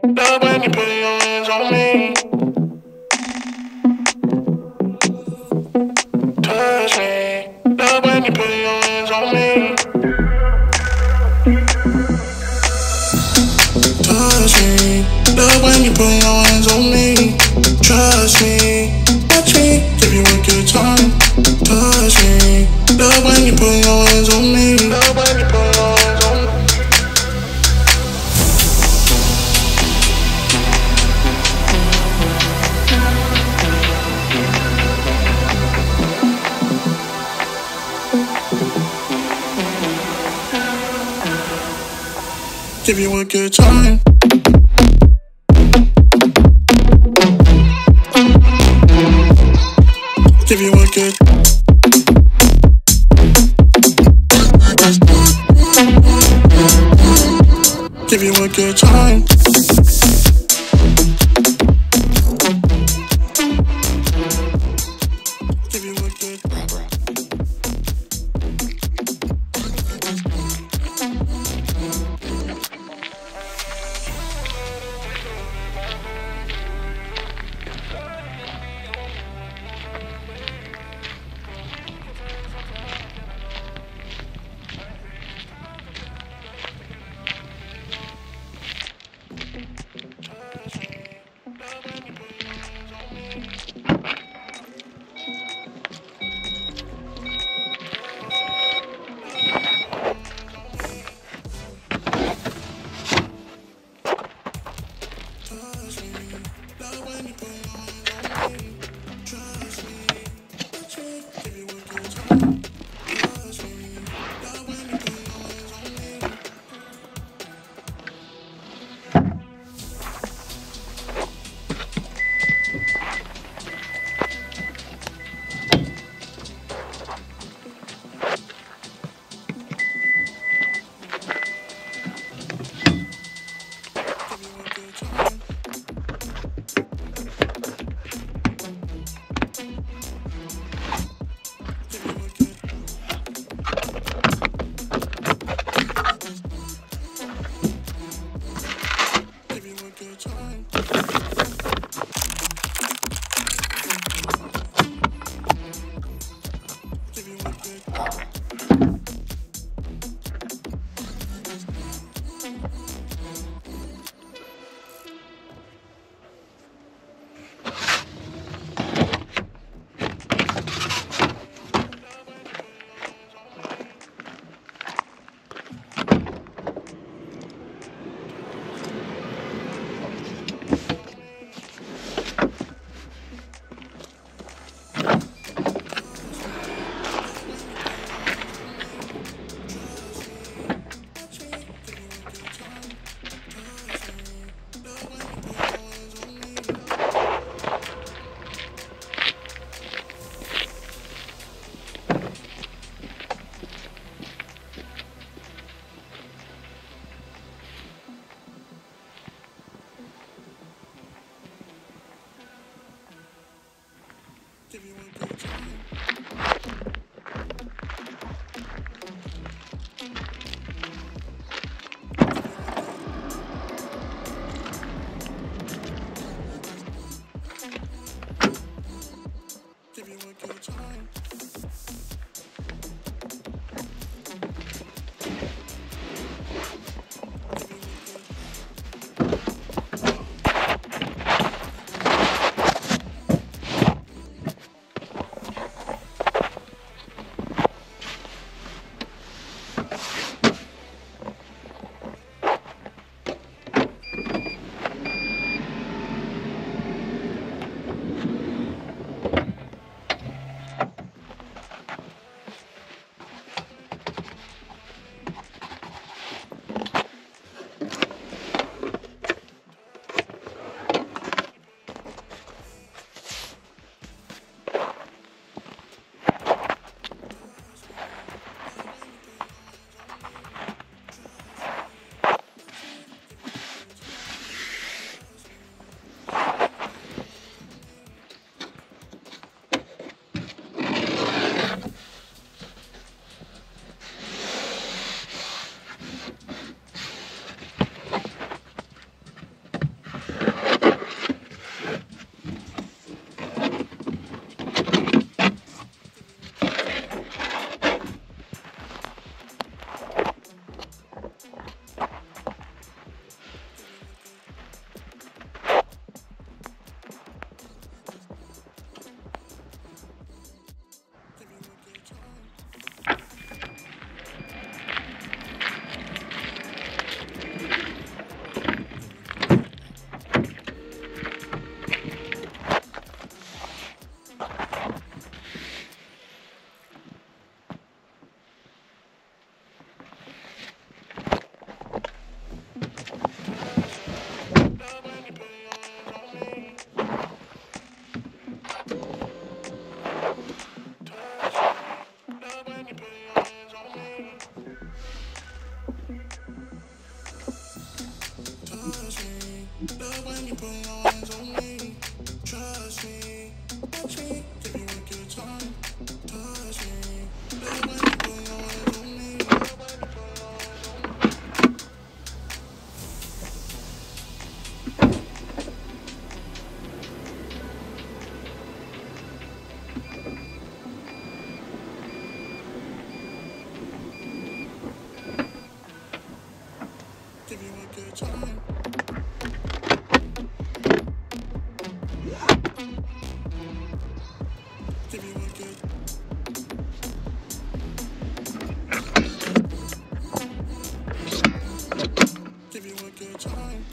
Love when you put your hands on me. Touch me. Love when you put your hands on me. Touch me. Love when you put your hands on me. Trust me. Watch me. Give you a good time. Touch me. Love when you put your hands on me. Love when you put your hands on me. Give you a good time. Give you a good. Give you a good time. Give you a good. Love when you put your hands on me. Trust me, watch me, give you a good time. Touch me. Love when you put your hands on me. Love when you put your hands on me. Give you a good time. Give you a good. Give you a good time.